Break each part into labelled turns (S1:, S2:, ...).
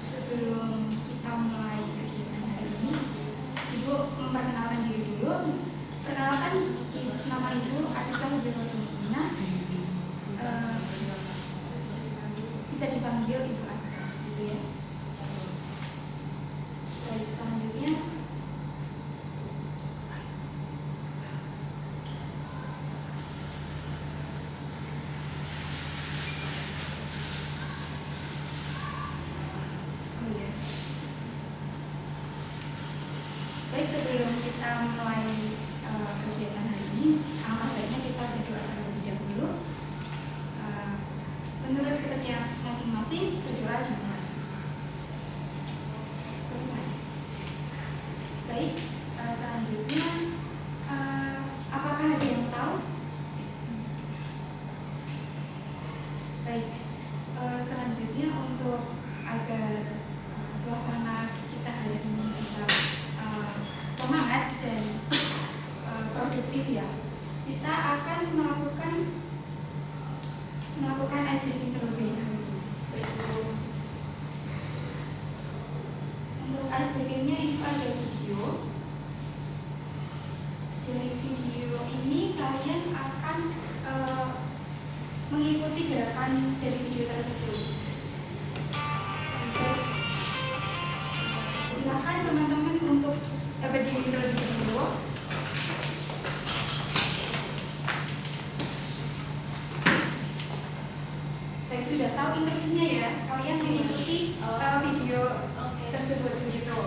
S1: Sebelum kita mulai kegiatan hari ini, Ibu memperkenalkan diri dulu. Perkenalkan, nama Ibu Atika Zilfina. Bisa dipanggil Ibu Atika, gitu ya. Baik, selanjutnya sebelum kita mulai kegiatan hari ini, alangkah baiknya kita berdoa terlebih dahulu. Menurut kepercayaan masing-masing, berdoa dimulai. Selesai. Baik, selanjutnya apakah ada yang tahu? Baik, selanjutnya untuk agar suasana kita hari ini bisa semangat dan produktif ya, kita akan melakukan ice breaking terlebih dahulu. Untuk ice breakingnya itu ada video. Dari video ini kalian akan mengikuti gerakan dari video tersebut. Silakan teman-teman untuk berdiri terlebih dahulu. Baik, sudah tahu instruksinya ya. Kalian mengikuti video tersebut begitu.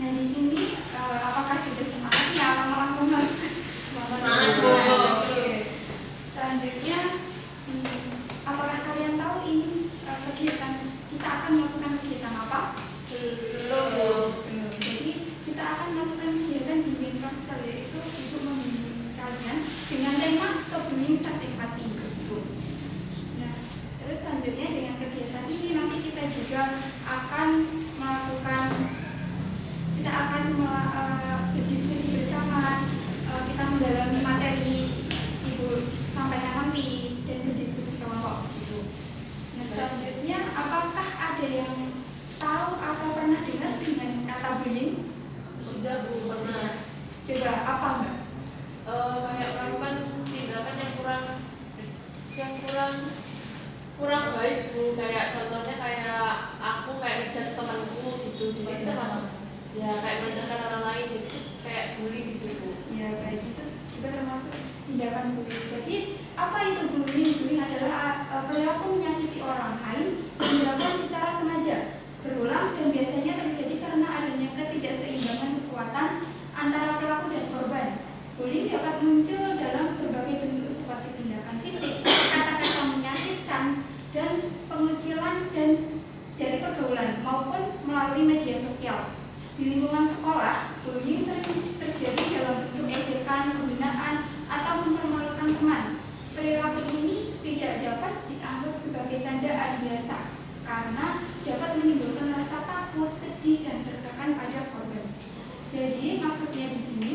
S1: Nah, di sini apakah sudah semangat ya lama-lama lemas? Oke. Selanjutnya, apakah kalian tahu ini kegiatan kita akan melakukan kegiatan apa? Belum. Jadi kita akan melakukan kegiatan bimbing klasikal, yaitu untuk membimbing kalian dengan tema Stop Bullying Start Empathy. Nah, terus selanjutnya dengan kegiatan ini nanti kita juga akan berdiskusi bersama, kita tindakan bullying. Jadi apa itu bullying? Bullying adalah perilaku menyakiti orang lain yang dilakukan secara sengaja, berulang, dan biasanya terjadi karena adanya ketidakseimbangan kekuatan antara pelaku dan korban. Bullying dapat muncul dalam berbagai bentuk seperti tindakan fisik, kata-kata menyakitkan, dan pengucilan dan dari pergaulan maupun melalui media sosial. Di lingkungan sekolah, bullying sering terjadi dalam bentuk ejekan, penghinaan, atau mempermalukan teman. Perilaku ini tidak dapat dianggap sebagai candaan biasa karena dapat menimbulkan rasa takut, sedih, dan tertekan pada korban. Jadi maksudnya di sini,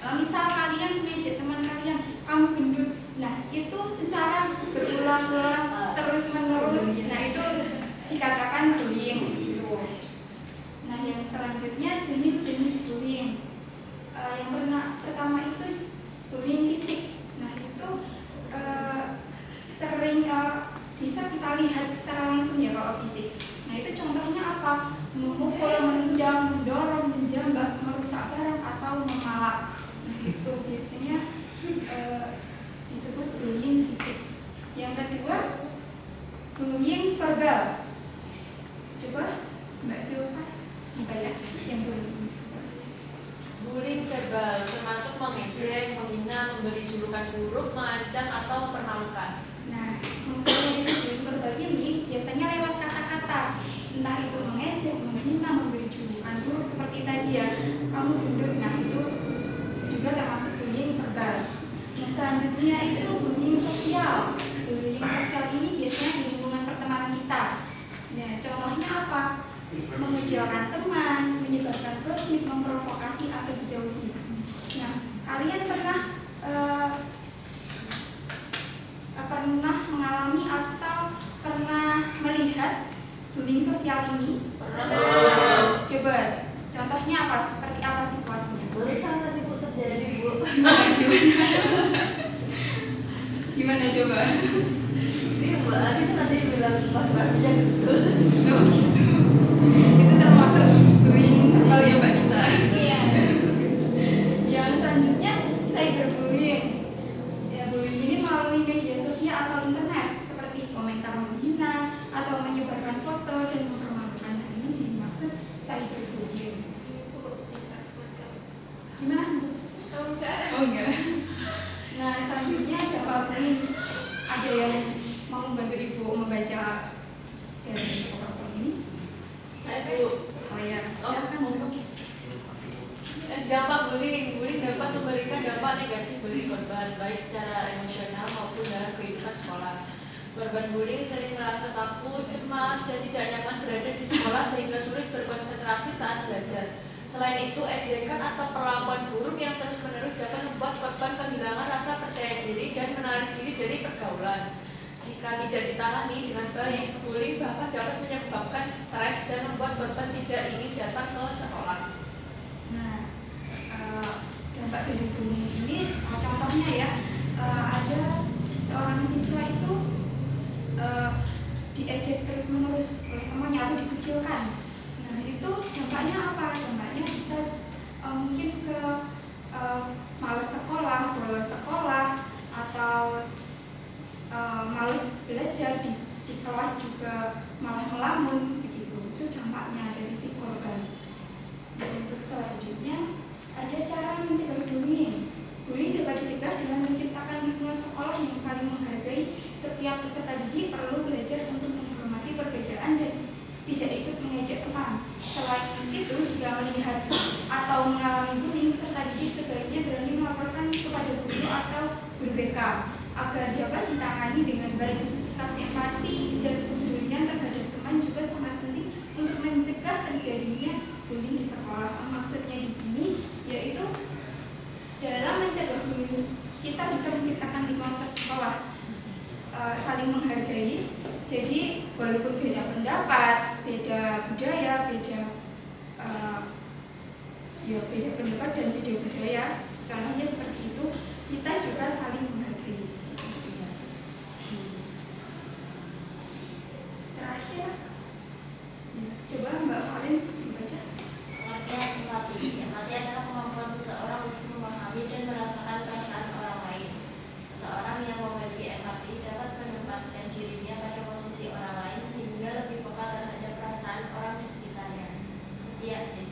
S1: misal kalian mengejek teman kalian, kamu gendut, nah itu secara berulang-ulang terus-menerus, nah itu dikatakan bullying gitu. Nah yang selanjutnya jenis-jenis bullying. Yang pertama itu bullying fisik. Nah itu sering bisa kita lihat secara langsung ya kalau fisik. Nah itu contohnya apa? Memukul, menendang, mendorong, menjambak, merusak barang atau memalak. Nah itu biasanya disebut bullying fisik. Yang kedua bullying verbal. Coba Mbak Silva dibaca yang bullying.
S2: Bullying verbal termasuk mengejek, menghina, memberi julukan buruk, mengancam atau mempermalukan.
S1: Nah, maksudnya bullying verbal ini biasanya lewat kata-kata, entah itu mengejek, menghina, memberi julukan buruk seperti tadi ya, kamu gendut. Nah itu juga termasuk bullying verbal. Nah selanjutnya itu bullying sosial. Bullying sosial ini biasanya di lingkungan pertemanan kita. Nah contohnya apa? Mengucilkan teman, menyebarkan gosip, memprovokasi atau dijauhi. Nah, kalian pernah mengalami atau pernah melihat bullying sosial ini?
S2: Pernah.
S1: Coba, contohnya apa? Seperti apa situasinya?
S2: Boleh sangat ibu terjadi bu.
S1: Gimana coba?
S2: Ini Mbak Adi tadi bilang pas-pasnya gitu.
S1: Oh, gitu. Itu termasuk bullying verbal ya Mbak Nisa? Iya. Yang selanjutnya cyberbullying. Ya, bullying ini melalui media sosial atau internet seperti komentar menghina atau menyebarkan foto dan mempermalukan. Nah, ini dimaksud cyberbullying. Gimana? Oh enggak. Nah selanjutnya dampak bullying. Ada yang mau membantu ibu membaca dari PowerPoint ini?
S2: Bu.
S1: Oh ya,
S2: Silakan ngomong. Dampak bullying dapat memberikan dampak negatif bagi korban, baik secara emosional maupun dalam kehidupan sekolah. Korban bullying sering merasa takut, cemas, dan tidak nyaman berada di sekolah sehingga sulit berkonsentrasi saat belajar. Selain itu, ejekan atau perlakuan buruk yang terus-menerus dapat membuat korban kehilangan rasa percaya diri dan menarik diri dari pergaulan. Jika tidak ditangani dengan baik, bullying bahkan dapat menyebabkan stres dan membuat korban tidak ingin datang ke sekolah.
S1: Nah, dampak dari bullying ini, contohnya ya, ada seorang siswa itu diejek terus-menerus oleh temannya atau dikucilkan. Nah, itu dampaknya apa? Dampaknya bisa mungkin ke malas sekolah, bolos sekolah, atau malas belajar di kelas juga malah melamun begitu. Itu dampaknya dari si korban. Dan untuk selanjutnya ada cara mencegah bullying. Bullying dapat dicegah dengan menciptakan lingkungan sekolah yang saling menghargai. Setiap peserta didik perlu belajar untuk menghormati perbedaan dan tidak ikut mengejek teman. Selain itu, jika melihat atau mengalami bullying, peserta didik sebaiknya berani melaporkan kepada guru atau guru BK agar dapat ditangani dengan baik. Sikap empati dan kepedulian terhadap teman juga sangat penting untuk mencegah terjadinya bullying di sekolah. Maksudnya di sini yaitu dalam mencegah bullying kita bisa menciptakan lingkungan sekolah saling menghargai. Jadi walaupun beda pendapat, beda budaya, beda pendapat dan beda budaya, contohnya seperti itu, kita juga saling menghargai. Terakhir, ya, coba Mbak Valen dibaca.
S3: Pengertian empati. Empati adalah kemampuan seseorang untuk memahami dan merasakan perasaan orang lain.
S2: Seorang yang memiliki empati dapat menempatkan dirinya pada posisi orang lain sehingga lebih peka terhadap perasaan orang di sekitarnya.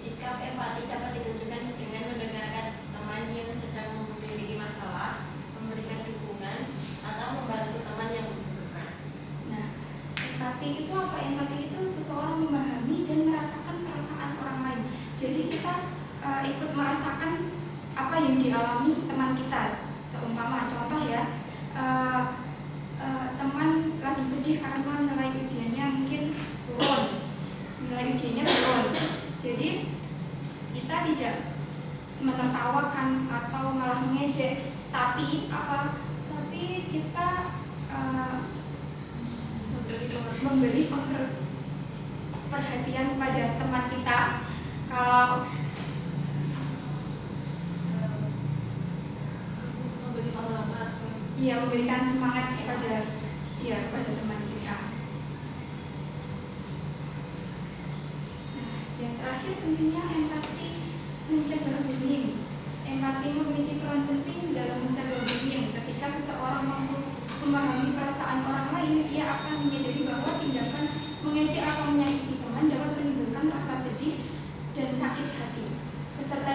S2: Sikap empati dapat ditunjukkan dengan mendengarkan teman yang sedang memiliki masalah, memberikan dukungan, atau membantu teman yang membutuhkan.
S1: Nah, empati itu apa? Empati itu seseorang memahami dan merasakan perasaan orang lain. Jadi kita ikut merasakan apa yang dialami teman kita. Seumpama contoh ya, teman lagi sedih karena nilai ujiannya mungkin turun, jadi kita tidak menertawakan atau malah mengejek, tapi kita memberi perhatian kepada teman kita. Kalau memberikan semangat kepada teman kita. Nah, yang terakhir tentunya empati mencegah bullying. Empati memiliki peran penting dalam mencegah bullying. Ketika seseorang mampu memahami perasaan orang lain, ia akan menyadari bahwa tindakan mengejek atau menyakiti teman dapat menimbulkan rasa sedih dan sakit hati. Peserta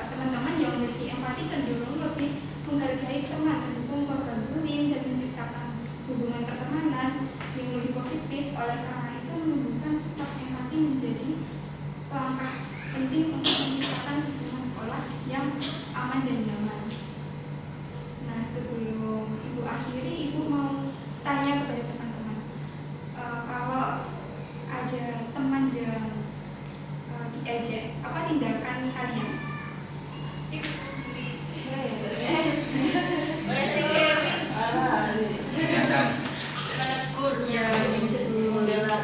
S1: teman-teman yang memiliki empati cenderung lebih menghargai teman, mendukung korban bullying, dan menciptakan hubungan pertemanan yang lebih positif. Oleh karena itu, menumbuhkan sikap empati menjadi langkah penting untuk menciptakan lingkungan sekolah yang aman dan nyaman. Nah, sebelum Ibu akhiri, Ibu mau tanya kepada teman-teman, kalau ada teman yang diejek, apa tindakan kalian?
S2: Menegur,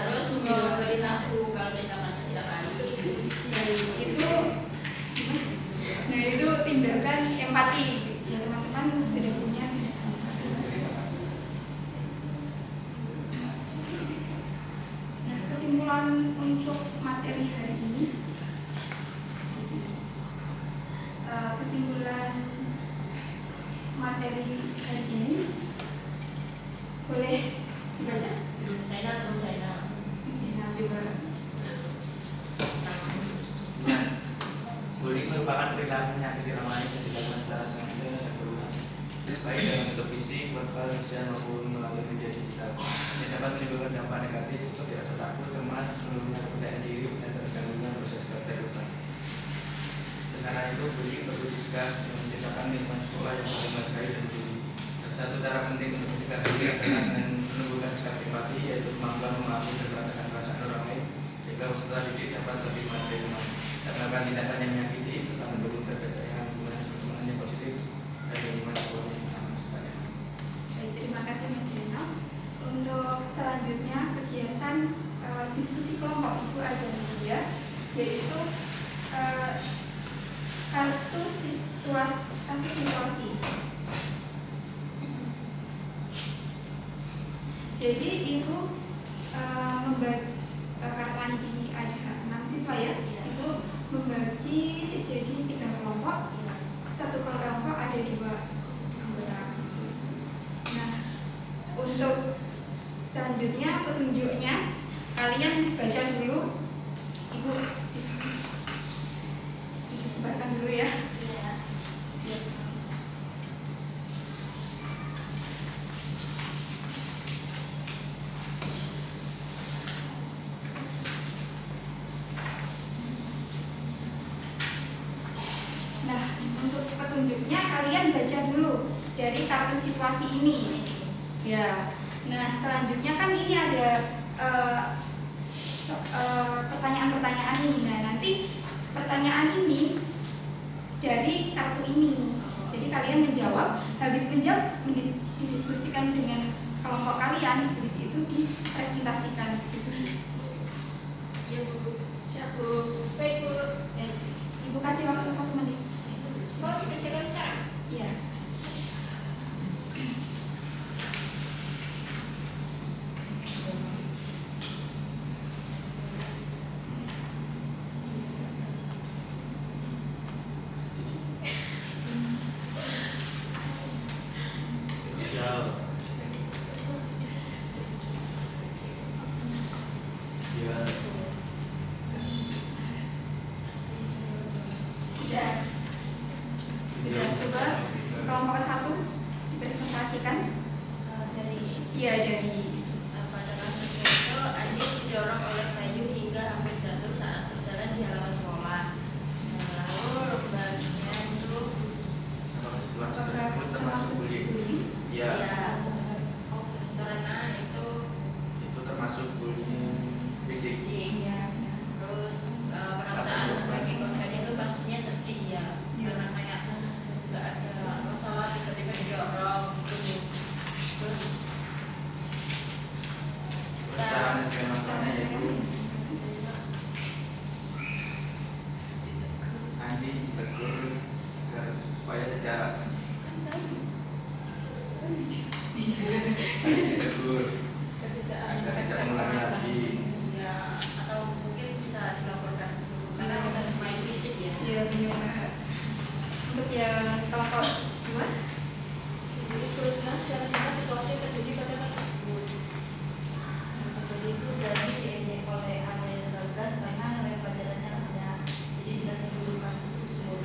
S2: terus memberitahu kalau tindakannya tidak baik.
S1: Itu tindakan empati. Ya, teman-teman sudah punya. Nah, kesimpulan untuk materi hari ini. Kesimpulan materi hari ini boleh dibaca. China juga.
S3: Bullying merupakan perilaku menyakiti orang lain yang dilakukan secara sengaja dan berulang, baik dalam bentuk fisik, verbal, sosial maupun melalui media digital. Yang dapat menimbulkan dampak negatif seperti rasa takut, cemas, menurunnya kepercayaan diri, dan terganggunya proses kehidupan. Karena itu, bullying perlu dicegah dengan menciptakan lingkungan sekolah yang saling menghargai dan peduli. Satu cara penting untuk mencegah bullying adalah dengan menumbuhkan sikap empati, yaitu kemampuan memahami dan merasakan perasaan orang lain, sehingga peserta didik dapat lebih menerima dan melakukan tindakan yang menyakiti serta mendukung tercapainya hubungan pertemanan yang positif dan lingkungan sekolah yang aman.
S1: Baik, terima kasih Mas Jena. Untuk selanjutnya kegiatan diskusi kelompok Ibu ada media, yaitu kasus situasi. Jadi Ibu karena ini ada 6 siswa ya, Ibu membagi jadi 3 kelompok. Satu kelompok ada 2 anggota. Nah, untuk selanjutnya petunjuknya kalian baca dulu. Ibu sebarkan dulu ya. Nah, untuk petunjuknya kalian baca dulu dari kartu situasi ini. Ya. Nah, selanjutnya kan ini ada pertanyaan-pertanyaan nih. Nah, nanti pertanyaan ini dari kartu ini. Jadi kalian menjawab, habis menjawab didiskusikan dengan kelompok kalian, habis itu dipresentasikan gitu.
S2: Ya, Bu. Siap, Bu.
S1: Baik, Bu. Ibu kasih waktu 1 menit.
S4: Mau dikerjakan sekarang?
S1: Iya.
S5: sosial. Ya,
S1: Sudah coba kelompok 1 dipresentasikan
S2: Dari
S1: dari
S2: pada kasusnya itu Andi didorong oleh Bayu hingga hampir jatuh saat berjalan di halaman sekolah. Lalu lembarnya itu
S3: Apakah situasi tersebut termasuk bullying?
S2: ya
S3: Ya,
S2: karena itu
S3: itu termasuk bullying fisik.
S2: fisik.
S1: ya benar.
S2: Terus perasaan sebagai korban itu pastinya sedih ya,
S1: Iya.
S2: karena kayak nggak ada masalah tiba-tiba didorong gitu. Terus
S3: Cara menyelesaikan masalahnya yaitu Andi ditegur supaya tidak ditegur agar tidak mengulangi lagi.
S2: ya atau mungkin bisa dilaporkan dulu karena kita main fisik ya.
S1: Iya benar. Untuk yang kelompok 2
S2: Jadi teruskan secara singkat situasi yang terjadi pada hal tersebut.
S6: Jadi itu berarti diejek oleh anak yang 13 karena nilai pelajarannya rendah. Jadi dikasih julukan itu semua.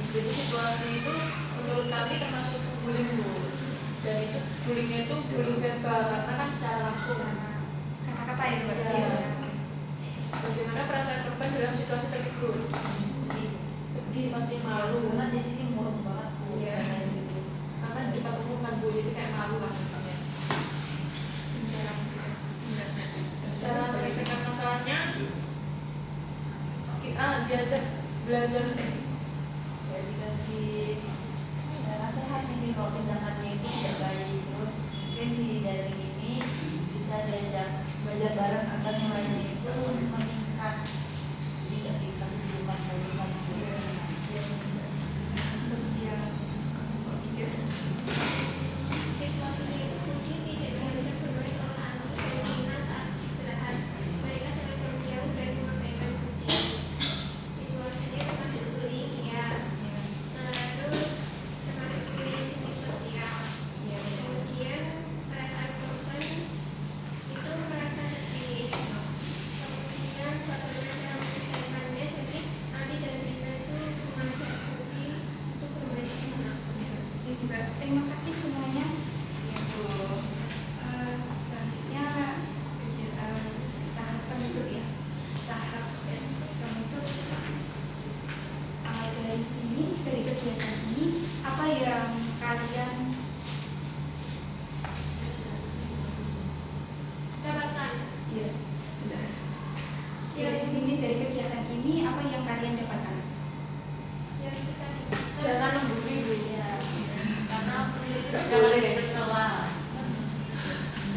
S2: Jadi situasi itu menurut kami termasuk bullying bu. Dan itu bullyingnya itu bullying verbal karena kan secara langsung.
S1: sama kata-kata ya Mbak.
S2: Iya. Bagaimana perasaan korban dalam situasi tersebut? Sedih, pasti malu.
S6: Karena di sini murung banget. Bu.
S1: Iya.
S6: Gitu.
S2: Karena di depan umum kan bu, jadi kayak malu lah misalnya. Cara menyelesaikan masalahnya, diajak belajar deh.
S6: Ya dikasih ya, nasihat nih kalau tindakannya itu tidak baik. Terus mungkin si dari ini bisa diajak belajar bareng agar nilainya itu meningkat. Jadi tidak dikasih julukan julukan.
S1: Iya. Untuk yang kelompok 3
S4: Situasinya itu Budi tidak diajak bermain oleh Andi dan Dina saat istirahat. Mereka sangat jauh dan mengabaikan Budi. Situasinya termasuk bullying, ya. Terus termasuk bullying jenis sosial. Kemudian perasaan korban itu merasa sedih. Kemudian bagaimana cara menyelesaikannya? Jadi Andi dan Dina itu mengajak Budi untuk bermain bersama.
S1: Ya juga terima kasih semuanya.
S2: Ya bu.
S1: Selanjutnya tahap penutup ya. Tahap penutup. Dari sini, dari kegiatan ini, apa yang kalian
S4: Dapatkan.
S1: ya benar. Dari sini, dari kegiatan ini, apa yang kalian dapatkan?
S4: Yang kita
S2: Jangan membuli bu ya. Karena bullying itu jangan ada yang tercela.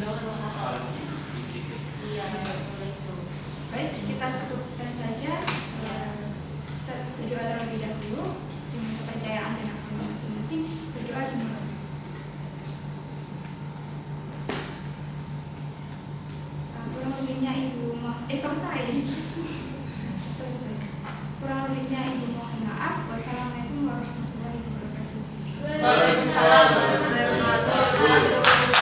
S3: Apalagi fisik.
S2: Iya, boleh itu.
S1: Baik, kita cukupkan saja. Berdoa terlebih dahulu dengan kepercayaan dan agama masing-masing. Berdoa dimulai. Kurang lebihnya selesai. Kurang lebihnya Ibu mohon maaf. Wassalamualaikum warahmatullahi wabarakatuh.